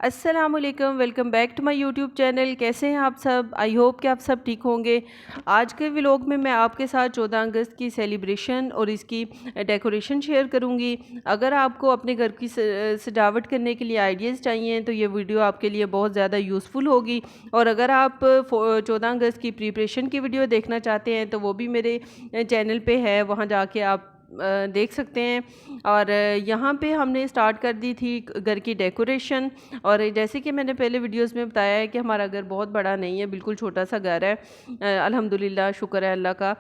अस्सलामुअलैकुम, welcome back to my YouTube channel. कैसे हैं आप सब? आई होप कि आप सब ठीक होंगे। आज के व्लॉग में मैं आपके साथ 14 अगस्त की सेलिब्रेशन और इसकी डेकोरेशन शेयर करूंगी। अगर आपको अपने घर की सजावट करने के लिए आइडियाज़ चाहिए तो ये वीडियो आपके लिए बहुत ज़्यादा यूज़फुल होगी। और अगर आप 14 अगस्त की प्रिपरेशन की वीडियो देखना चाहते हैं तो वो भी मेरे चैनल पे है, वहाँ जाके आप देख सकते हैं। और यहाँ पे हमने स्टार्ट कर दी थी घर की डेकोरेशन। और जैसे कि मैंने पहले वीडियोस में बताया है कि हमारा घर बहुत बड़ा नहीं है, बिल्कुल छोटा सा घर है। अल्हम्दुलिल्लाह, शुक्र है अल्लाह का।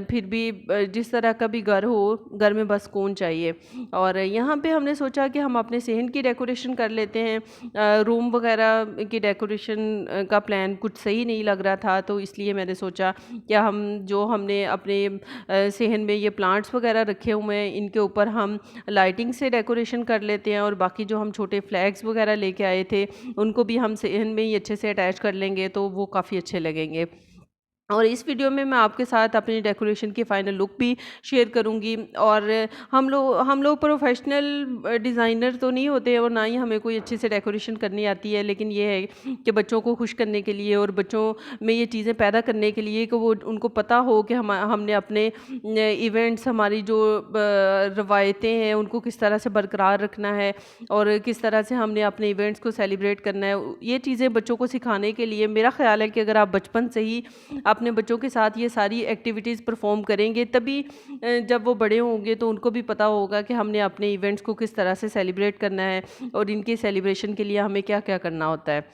फिर भी जिस तरह का भी घर हो, घर में बस सुकून चाहिए। और यहाँ पे हमने सोचा कि हम अपने सहन की डेकोरेशन कर लेते हैं। रूम वगैरह की डेकोरेशन का प्लान कुछ सही नहीं लग रहा था, तो इसलिए मैंने सोचा कि हमने अपने सहन में ये प्लांट्स वगैरह रखे हुए हैं, इनके ऊपर हम लाइटिंग से डेकोरेशन कर लेते हैं। और बाकी जो हम छोटे फ्लैग्स वगैरह लेके आए थे उनको भी हम सहन में ही अच्छे से अटैच कर लेंगे, तो वो काफ़ी अच्छे लगेंगे। और इस वीडियो में मैं आपके साथ अपनी डेकोरेशन की फ़ाइनल लुक भी शेयर करूंगी। और हम लोग प्रोफेशनल डिज़ाइनर तो नहीं होते और ना ही हमें कोई अच्छे से डेकोरेशन करनी आती है, लेकिन ये है कि बच्चों को खुश करने के लिए और बच्चों में ये चीज़ें पैदा करने के लिए कि वो उनको पता हो कि हमने अपने इवेंट्स, हमारी जो रवायतें हैं उनको किस तरह से बरकरार रखना है और किस तरह से हमने अपने इवेंट्स को सेलिब्रेट करना है। ये चीज़ें बच्चों को सिखाने के लिए मेरा ख़्याल है कि अगर आप बचपन से ही अपने बच्चों के साथ ये सारी एक्टिविटीज़ परफॉर्म करेंगे, तभी जब वो बड़े होंगे तो उनको भी पता होगा कि हमने अपने इवेंट्स को किस तरह से सेलिब्रेट करना है और इनकी सेलिब्रेशन के लिए हमें क्या क्या करना होता है।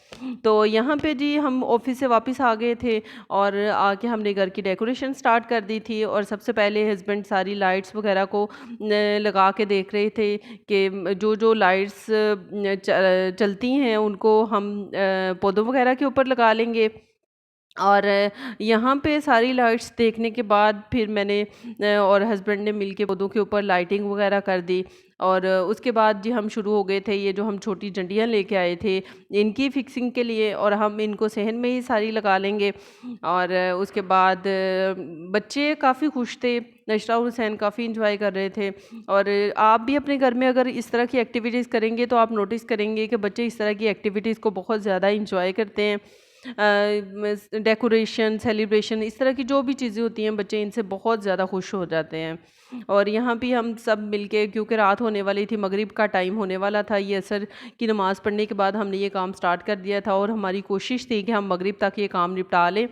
तो यहाँ पे जी हम ऑफिस से वापस आ गए थे और आके हमने घर की डेकोरेशन स्टार्ट कर दी थी। और सबसे पहले हस्बैंड सारी लाइट्स वगैरह को लगा के देख रहे थे कि जो जो लाइट्स चलती हैं उनको हम पौधों वगैरह के ऊपर लगा लेंगे। और यहाँ पे सारी लाइट्स देखने के बाद फिर मैंने और हस्बैंड ने मिलके पौधों के ऊपर लाइटिंग वगैरह कर दी। और उसके बाद जी हम शुरू हो गए थे, ये जो हम छोटी झंडियाँ लेके आए थे इनकी फिक्सिंग के लिए, और हम इनको सहन में ही सारी लगा लेंगे। और उसके बाद बच्चे काफ़ी खुश थे, नशरा और हुसैन काफ़ी इंजॉय कर रहे थे। और आप भी अपने घर में अगर इस तरह की एक्टिविटीज़ करेंगे तो आप नोटिस करेंगे कि बच्चे इस तरह की एक्टिविटीज़ को बहुत ज़्यादा इंजॉय करते हैं। डेकोरेशन, सेलिब्रेशन, इस तरह की जो भी चीज़ें होती हैं बच्चे इनसे बहुत ज़्यादा खुश हो जाते हैं। और यहाँ भी हम सब मिलके, क्योंकि रात होने वाली थी, मगरिब का टाइम होने वाला था, ये असर की नमाज़ पढ़ने के बाद हमने ये काम स्टार्ट कर दिया था। और हमारी कोशिश थी कि हम मगरिब तक ये काम निपटा लें,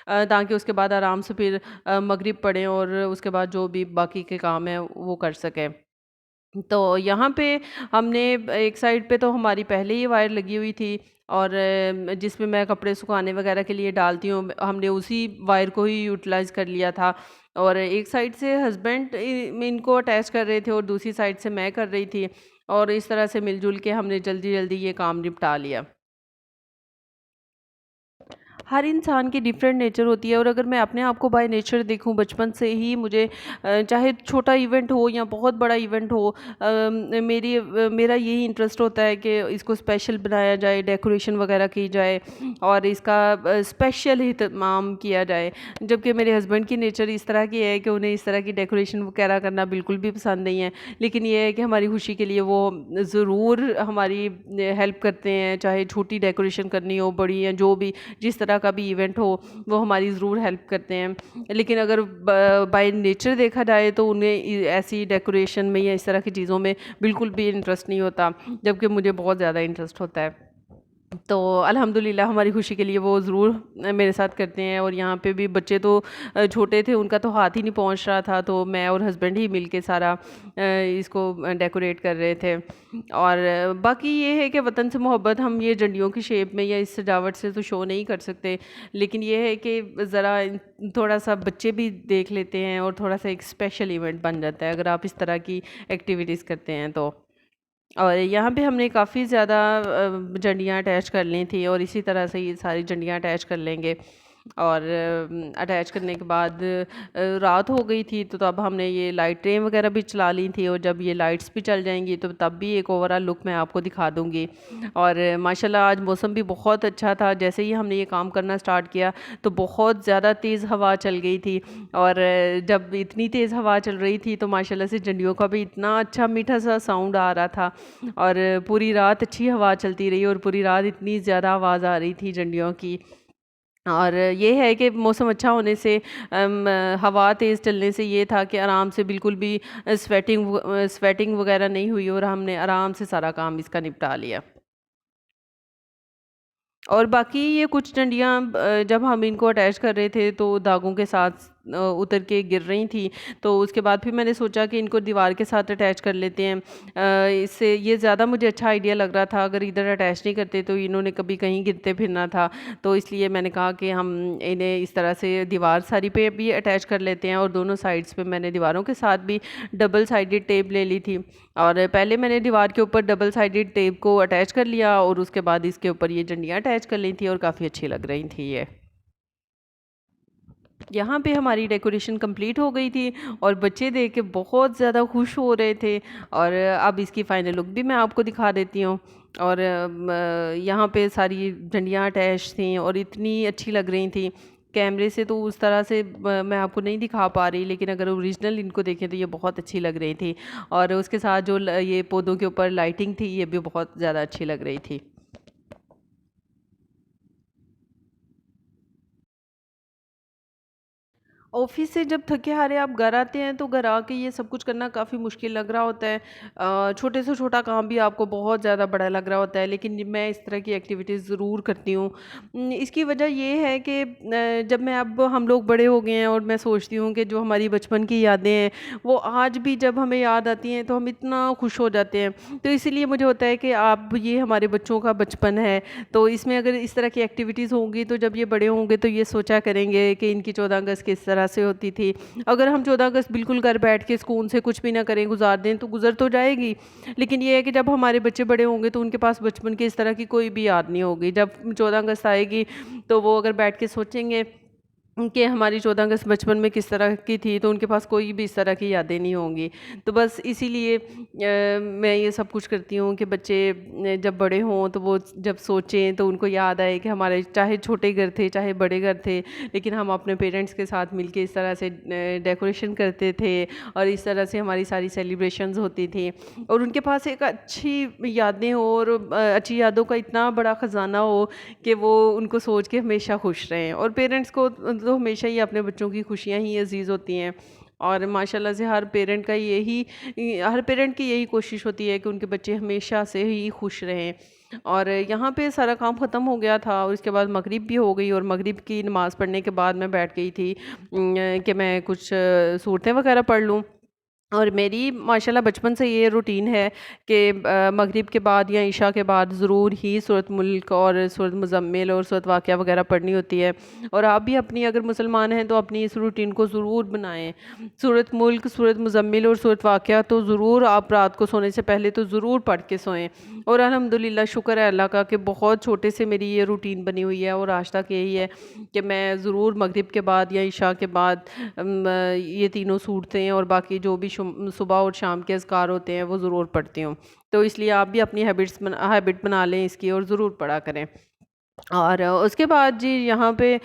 ताकि उसके बाद आराम से फिर मगरिब पढ़ें और उसके बाद जो भी बाकी के काम हैं वो कर सकें। तो यहाँ पे हमने एक साइड पे तो हमारी पहले ही वायर लगी हुई थी, और जिसमें मैं कपड़े सुखाने वगैरह के लिए डालती हूँ, हमने उसी वायर को ही यूटिलाइज़ कर लिया था। और एक साइड से हस्बैंड इनको अटैच कर रहे थे और दूसरी साइड से मैं कर रही थी। और इस तरह से मिलजुल के हमने जल्दी जल्दी ये काम निपटा लिया। हर इंसान की डिफरेंट नेचर होती है, और अगर मैं अपने आप को बाय नेचर देखूं, बचपन से ही मुझे चाहे छोटा इवेंट हो या बहुत बड़ा इवेंट हो, मेरा यही इंटरेस्ट होता है कि इसको स्पेशल बनाया जाए, डेकोरेशन वगैरह की जाए और इसका स्पेशल इहतमाम किया जाए। जबकि मेरे हस्बैंड की नेचर इस तरह की है कि उन्हें इस तरह की डेकोरेशन वगैरह करना बिल्कुल भी पसंद नहीं है, लेकिन ये है कि हमारी खुशी के लिए वो ज़रूर हमारी हेल्प करते हैं, चाहे छोटी डेकोरेशन करनी हो, बड़ी, या जो भी जिस तरह का भी इवेंट हो वो हमारी ज़रूर हेल्प करते हैं। लेकिन अगर बाय नेचर देखा जाए तो उन्हें ऐसी डेकोरेशन में या इस तरह की चीज़ों में बिल्कुल भी इंटरेस्ट नहीं होता, जबकि मुझे बहुत ज़्यादा इंटरेस्ट होता है। तो अल्हम्दुलिल्लाह हमारी खुशी के लिए वो ज़रूर मेरे साथ करते हैं। और यहाँ पे भी बच्चे तो छोटे थे, उनका तो हाथ ही नहीं पहुँच रहा था, तो मैं और हस्बैंड ही मिलके सारा इसको डेकोरेट कर रहे थे। और बाकी ये है कि वतन से मोहब्बत हम ये झंडियों की शेप में या इस सजावट से तो शो नहीं कर सकते, लेकिन ये है कि ज़रा थोड़ा सा बच्चे भी देख लेते हैं और थोड़ा सा एक स्पेशल इवेंट बन जाता है अगर आप इस तरह की एक्टिविटीज़ करते हैं तो। और यहाँ पे हमने काफ़ी ज़्यादा झंडियाँ अटैच कर ली थी, और इसी तरह से ये सारी झंडियाँ अटैच कर लेंगे। और अटैच करने के बाद रात हो गई थी, तो तब हमने ये लाइटें वगैरह भी चला ली थी, और जब ये लाइट्स भी चल जाएंगी तो तब भी एक ओवरऑल लुक मैं आपको दिखा दूँगी। और माशाल्लाह आज मौसम भी बहुत अच्छा था। जैसे ही हमने ये काम करना स्टार्ट किया तो बहुत ज़्यादा तेज़ हवा चल गई थी, और जब इतनी तेज़ हवा चल रही थी तो माशाल्लाह से जंडियों का भी इतना अच्छा मीठा सा साउंड आ रहा था, और पूरी रात अच्छी हवा चलती रही, और पूरी रात इतनी ज़्यादा आवाज़ आ रही थी जंडियों की। और ये है कि मौसम अच्छा होने से हवा तेज़ चलने से ये था कि आराम से बिल्कुल भी स्वेटिंग वगैरह नहीं हुई, और हमने आराम से सारा काम इसका निपटा लिया। और बाकी ये कुछ डंडियाँ जब हम इनको अटैच कर रहे थे तो धागों के साथ उतर के गिर रही थी, तो उसके बाद फिर मैंने सोचा कि इनको दीवार के साथ अटैच कर लेते हैं। इससे ये ज़्यादा मुझे अच्छा आइडिया लग रहा था। अगर इधर अटैच नहीं करते तो इन्होंने कभी कहीं गिरते फिरना था, तो इसलिए मैंने कहा कि हम इन्हें इस तरह से दीवार सारी पे भी अटैच कर लेते हैं। और दोनों साइड्स पे मैंने दीवारों के साथ भी डबल साइडेड टेप ले ली थी, और पहले मैंने दीवार के ऊपर डबल साइडेड टेप को अटैच कर लिया, और उसके बाद इसके ऊपर ये डंडियाँ अटैच कर ली थी, और काफ़ी अच्छी लग रही थी ये। यहाँ पे हमारी डेकोरेशन कंप्लीट हो गई थी, और बच्चे देख के बहुत ज़्यादा खुश हो रहे थे। और अब इसकी फ़ाइनल लुक भी मैं आपको दिखा देती हूँ। और यहाँ पे सारी डंडियाँ अटैच थी और इतनी अच्छी लग रही थी। कैमरे से तो उस तरह से मैं आपको नहीं दिखा पा रही, लेकिन अगर ओरिजिनल इनको देखें तो ये बहुत अच्छी लग रही थी। और उसके साथ जो ये पौधों के ऊपर लाइटिंग थी ये भी बहुत ज़्यादा अच्छी लग रही थी। ऑफिस से जब थके हारे आप घर आते हैं तो घर आके ये सब कुछ करना काफ़ी मुश्किल लग रहा होता है। छोटे से छोटा काम भी आपको बहुत ज़्यादा बड़ा लग रहा होता है, लेकिन मैं इस तरह की एक्टिविटीज़ ज़रूर करती हूँ। इसकी वजह ये है कि जब मैं अब हम लोग बड़े हो गए हैं और मैं सोचती हूँ कि जो हमारी बचपन की यादें हैं वो आज भी जब हमें याद आती हैं तो हम इतना खुश हो जाते हैं। तो इसीलिए मुझे होता है कि आप ये हमारे बच्चों का बचपन है, तो इसमें अगर इस तरह की एक्टिविटीज़ होंगी तो जब ये बड़े होंगे तो ये सोचा करेंगे कि इनकी 14 अगस्त किस तरह से होती थी। अगर हम 14 अगस्त बिल्कुल घर बैठ के सुकून से कुछ भी ना करें, गुजार दें, तो गुजर तो जाएगी, लेकिन ये है कि जब हमारे बच्चे बड़े होंगे तो उनके पास बचपन की इस तरह की कोई भी याद नहीं होगी। जब 14 अगस्त आएगी तो वो अगर बैठ के सोचेंगे कि हमारी 14 अगस्त बचपन में किस तरह की थी, तो उनके पास कोई भी इस तरह की यादें नहीं होंगी। तो बस इसीलिए मैं ये सब कुछ करती हूँ कि बच्चे जब बड़े हों तो वो जब सोचें तो उनको याद आए कि हमारे चाहे छोटे घर थे चाहे बड़े घर थे, लेकिन हम अपने पेरेंट्स के साथ मिलके इस तरह से डेकोरेशन करते थे, और इस तरह से हमारी सारी सेलिब्रेशंस होती थी। और उनके पास एक अच्छी यादें हो, और अच्छी यादों का इतना बड़ा ख़जाना हो कि वो उनको सोच के हमेशा खुश रहें। और पेरेंट्स को तो हमेशा ही अपने बच्चों की खुशियाँ ही अजीज़ होती हैं, और माशाल्लाह से हर पेरेंट की यही कोशिश होती है कि उनके बच्चे हमेशा से ही खुश रहें। और यहाँ पे सारा काम ख़त्म हो गया था, और इसके बाद मगरिब भी हो गई, और मगरिब की नमाज़ पढ़ने के बाद मैं बैठ गई थी कि मैं कुछ सूरतें वगैरह पढ़ लूँ। और मेरी माशाल्लाह बचपन से ये रूटीन है कि मगरिब के बाद या इशा के बाद ज़रूर ही सूरत मुल्क और सूरत मुज़म्मिल और सूरत वाक़िया वगैरह पढ़नी होती है। और आप भी अपनी, अगर मुसलमान हैं तो अपनी इस रूटीन को ज़रूर बनाएं। सूरत मुल्क, सूरत मुज़म्मिल और सूरत वाक़िया तो ज़रूर आप रात को सोने से पहले तो ज़रूर पढ़ के सोएं। और अल्हम्दुलिल्लाह शुक्र है अल्लाह का कि बहुत छोटे से मेरी ये रूटीन बनी हुई है, और आज तक यही है कि मैं ज़रूर मगरिब के बाद या इशा के बाद ये तीनों सूरतें और बाकी जो भी सुबह और शाम के अज़कार होते हैं वो ज़रूर पढ़ती हूँ। तो इसलिए आप भी अपनी हैबिट बना लें इसकी, और ज़रूर पढ़ा करें। और उसके बाद जी यहाँ पे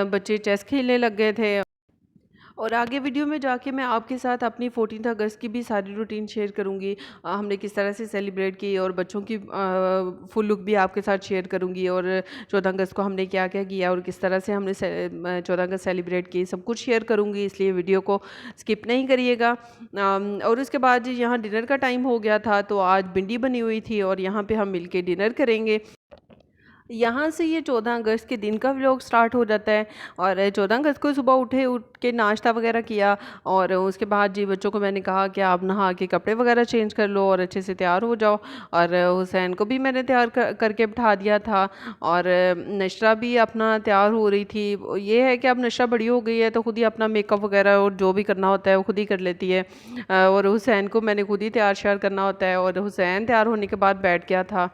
बच्चे चेस खेलने लग गए थे। और आगे वीडियो में जाके मैं आपके साथ अपनी 14 अगस्त की भी सारी रूटीन शेयर करूँगी। हमने किस तरह से सेलिब्रेट की, और बच्चों की फुल लुक भी आपके साथ शेयर करूँगी, और 14 अगस्त को हमने क्या क्या किया और किस तरह से हमने 14 अगस्त सेलिब्रेट की, सब कुछ शेयर करूँगी, इसलिए वीडियो को स्किप नहीं करिएगा। और उसके बाद यहाँ डिनर का टाइम हो गया था, तो आज भिंडी बनी हुई थी, और यहाँ पर हम मिल के डिनर करेंगे। यहाँ से ये 14 अगस्त के दिन का व्लॉग स्टार्ट हो जाता है। और 14 अगस्त को सुबह उठ के नाश्ता वगैरह किया, और उसके बाद जी बच्चों को मैंने कहा कि आप नहा के कपड़े वगैरह चेंज कर लो और अच्छे से तैयार हो जाओ। और हुसैन को भी मैंने तैयार करके बिठा दिया था, और नशरा भी अपना तैयार हो रही थी। ये है कि अब नशरा बड़ी हो गई है तो खुद ही अपना मेकअप वगैरह और जो भी करना होता है वो खुद ही कर लेती है, और हुसैन को मैंने खुद ही तैयार श्यार करना होता है। और हुसैन तैयार होने के बाद बैठ गया था।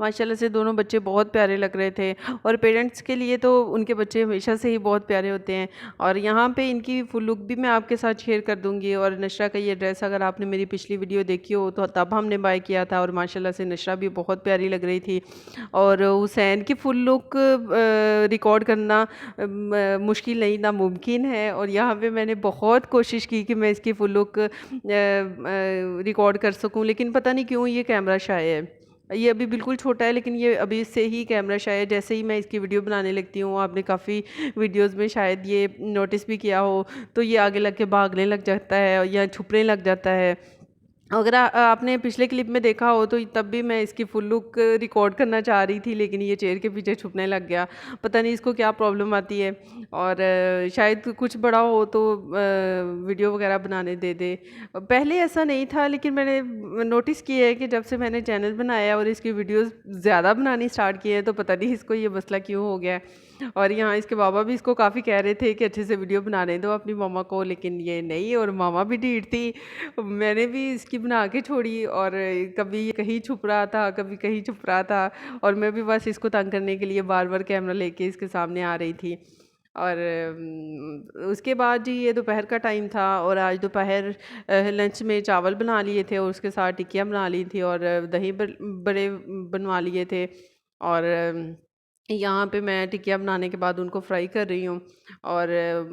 माशाल्लाह से दोनों बच्चे बहुत प्यारे लग रहे थे और पेरेंट्स के लिए तो उनके बच्चे हमेशा से ही बहुत प्यारे होते हैं। और यहाँ पे इनकी फुल लुक भी मैं आपके साथ शेयर कर दूँगी। और नशरा का ये ड्रेस अगर आपने मेरी पिछली वीडियो देखी हो तो तब हमने बाय किया था, और माशाल्लाह से नशरा भी बहुत प्यारी लग रही थी। और हुसैन की फुल लुक रिकॉर्ड करना मुश्किल नहीं, नामुमकिन है। और यहाँ पे मैंने बहुत कोशिश की कि मैं इसकी फुल लुक रिकॉर्ड कर सकूं, लेकिन पता नहीं क्यों ये कैमरा शाय है। ये अभी बिल्कुल छोटा है, लेकिन ये अभी से ही कैमरा शायद जैसे ही मैं इसकी वीडियो बनाने लगती हूँ, आपने काफ़ी वीडियोस में शायद ये नोटिस भी किया हो, तो ये आगे लग के भागने लग जाता है या छुपने लग जाता है। अगर आपने पिछले क्लिप में देखा हो तो तब भी मैं इसकी फुल लुक रिकॉर्ड करना चाह रही थी, लेकिन ये चेयर के पीछे छुपने लग गया। पता नहीं इसको क्या प्रॉब्लम आती है। और शायद कुछ बड़ा हो तो वीडियो वगैरह बनाने दे दे। पहले ऐसा नहीं था, लेकिन मैंने नोटिस किया है कि जब से मैंने चैनल बनाया और इसकी वीडियोस ज़्यादा बनानी स्टार्ट की है, तो पता नहीं इसको ये मसला क्यों हो गया है। और यहाँ इसके बाबा भी इसको काफ़ी कह रहे थे कि अच्छे से वीडियो बनाने दो अपनी मामा को, लेकिन ये नहीं। और मामा भी ढीठ थी, मैंने भी इसकी बना के छोड़ी। और कभी ये कहीं छुप रहा था, कभी कहीं छुप रहा था, और मैं भी बस इसको तंग करने के लिए बार बार कैमरा लेके इसके सामने आ रही थी। और उसके बाद जी ये दोपहर का टाइम था, और आज दोपहर लंच में चावल बना लिए थे और उसके साथ टिक्कियाँ बना ली थी, और दही बड़े बनवा लिए थे। और यहाँ पे मैं टिकिया बनाने के बाद उनको फ्राई कर रही हूँ। और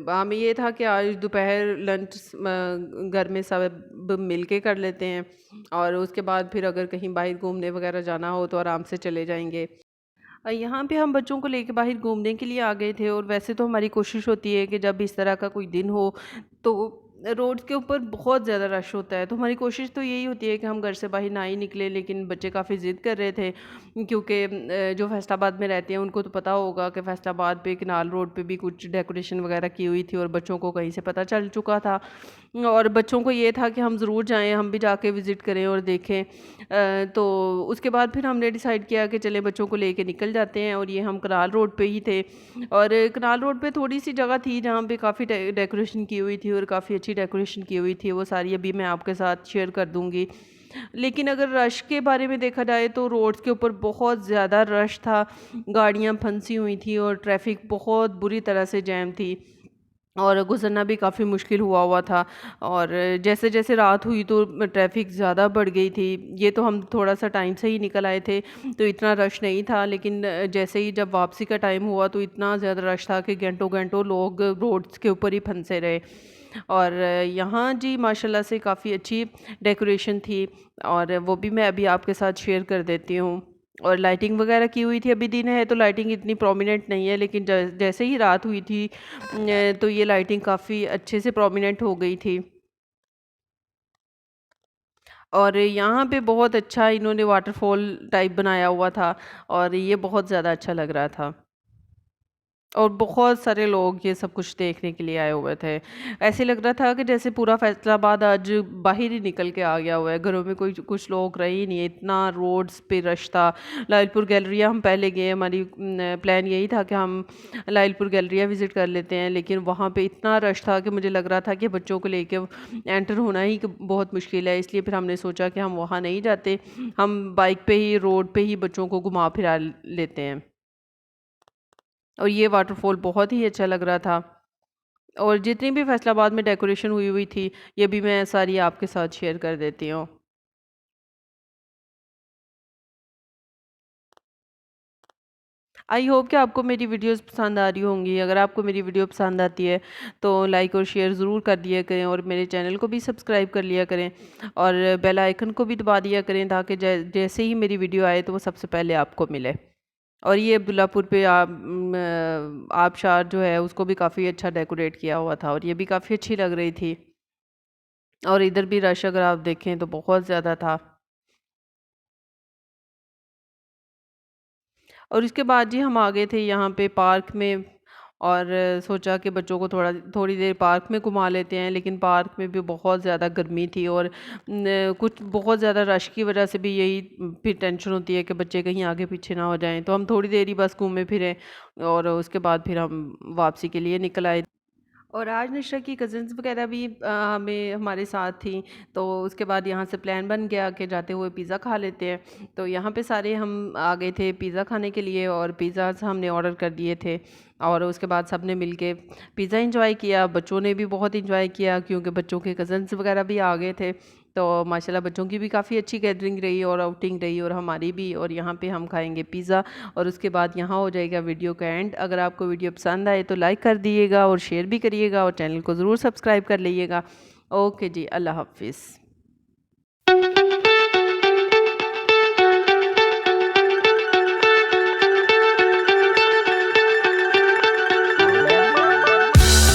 हमें ये था कि आज दोपहर लंच घर में सब मिल के कर लेते हैं, और उसके बाद फिर अगर कहीं बाहर घूमने वगैरह जाना हो तो आराम से चले जाएंगे। यहाँ पे हम बच्चों को लेके बाहर घूमने के लिए आ गए थे। और वैसे तो हमारी कोशिश होती है कि जब इस तरह का कोई दिन हो तो रोड्स के ऊपर बहुत ज़्यादा रश होता है, तो हमारी कोशिश तो यही होती है कि हम घर से बाहर ना ही निकले। लेकिन बच्चे काफ़ी ज़िद कर रहे थे, क्योंकि जो फैसलाबाद में रहते हैं उनको तो पता होगा कि फैसलाबाद पे कनाल रोड पे भी कुछ डेकोरेशन वगैरह की हुई थी, और बच्चों को कहीं से पता चल चुका था। और बच्चों को ये था कि हम ज़रूर जाएं, हम भी जाके विज़िट करें और देखें। तो उसके बाद फिर हमने डिसाइड किया कि चले बच्चों को लेके निकल जाते हैं। और ये हम कनाल रोड पे ही थे, और कनाल रोड पे थोड़ी सी जगह थी जहाँ पे काफ़ी डेकोरेशन की हुई थी, और काफ़ी अच्छी डेकोरेशन की हुई थी। वो सारी अभी मैं आपके साथ शेयर कर दूँगी। लेकिन अगर रश के बारे में देखा जाए तो रोड्स के ऊपर बहुत ज़्यादा रश था, गाड़ियाँ फंसी हुई थी और ट्रैफिक बहुत बुरी तरह से जैम थी, और गुज़रना भी काफ़ी मुश्किल हुआ हुआ था। और जैसे जैसे रात हुई तो ट्रैफिक ज़्यादा बढ़ गई थी। ये तो हम थोड़ा सा टाइम से ही निकल आए थे, तो इतना रश नहीं था, लेकिन जैसे ही जब वापसी का टाइम हुआ तो इतना ज़्यादा रश था कि घंटों घंटों लोग रोड्स के ऊपर ही फंसे रहे। और यहाँ जी माशाल्लाह से काफ़ी अच्छी डेकोरेशन थी, और वो भी मैं अभी आपके साथ शेयर कर देती हूँ। और लाइटिंग वगैरह की हुई थी, अभी दिन है तो लाइटिंग इतनी प्रोमिनेंट नहीं है, लेकिन जैसे ही रात हुई थी तो ये लाइटिंग काफ़ी अच्छे से प्रोमिनेंट हो गई थी। और यहाँ पे बहुत अच्छा इन्होंने वाटरफॉल टाइप बनाया हुआ था, और ये बहुत ज़्यादा अच्छा लग रहा था। और बहुत सारे लोग ये सब कुछ देखने के लिए आए हुए थे। ऐसे लग रहा था कि जैसे पूरा फैसलाबाद आज बाहर ही निकल के आ गया हुआ है, घरों में कोई कुछ लोग रहे ही नहीं है, इतना रोड्स पे रश था। लालपुर गैलरिया हम पहले गए, हमारी प्लान यही था कि हम लालपुर गैलरिया विज़िट कर लेते हैं, लेकिन वहाँ पे इतना रश था कि मुझे लग रहा था कि बच्चों को लेके एंटर होना ही बहुत मुश्किल है। इसलिए फिर हमने सोचा कि हम वहाँ नहीं जाते, हम बाइक पे ही रोड पे ही बच्चों को घुमा फिरा लेते हैं। और ये वाटरफॉल बहुत ही अच्छा लग रहा था। और जितनी भी फैसलाबाद में डेकोरेशन हुई हुई थी, ये भी मैं सारी आपके साथ शेयर कर देती हूँ। आई होप कि आपको मेरी वीडियोस पसंद आ रही होंगी। अगर आपको मेरी वीडियो पसंद आती है तो लाइक और शेयर ज़रूर कर दिया करें, और मेरे चैनल को भी सब्सक्राइब कर लिया करें, और बेल आइकन को भी दबा दिया करें, ताकि जैसे ही मेरी वीडियो आए तो वो सबसे पहले आपको मिले। और ये अब्दुल्लापुर पे आबशार जो है उसको भी काफ़ी अच्छा डेकोरेट किया हुआ था, और ये भी काफ़ी अच्छी लग रही थी। और इधर भी रश अगर आप देखें तो बहुत ज़्यादा था। और इसके बाद जी हम आ गए थे यहाँ पे पार्क में, और सोचा कि बच्चों को थोड़ी देर पार्क में घुमा लेते हैं, लेकिन पार्क में भी बहुत ज़्यादा गर्मी थी, और कुछ बहुत ज़्यादा रश की वजह से भी यही फिर टेंशन होती है कि बच्चे कहीं आगे पीछे ना हो जाएं। तो हम थोड़ी देर ही बस घूमे फिरे, और उसके बाद फिर हम वापसी के लिए निकल आए। और आज निशा की कज़न्स वगैरह भी हमें हमारे साथ थी। तो उसके बाद यहाँ से प्लान बन गया कि जाते हुए पिज़्ज़ा खा लेते हैं। तो यहाँ पे सारे हम आ गए थे पिज़्ज़ा खाने के लिए और पिज़्ज़ा हमने ऑर्डर कर दिए थे। और उसके बाद सब ने मिल के पिज़्ज़ा इंजॉय किया, बच्चों ने भी बहुत इंजॉय किया क्योंकि बच्चों के कज़न्स वगैरह भी आ गए थे। तो माशाल्लाह बच्चों की भी काफ़ी अच्छी गैदरिंग रही और आउटिंग रही और हमारी भी। और यहाँ पे हम खाएंगे पिज़्ज़ा और उसके बाद यहाँ हो जाएगा वीडियो का एंड। अगर आपको वीडियो पसंद आए तो लाइक कर दिएगा और शेयर भी करिएगा और चैनल को ज़रूर सब्सक्राइब कर लीजिएगा। ओके जी, अल्लाह हाफिज़।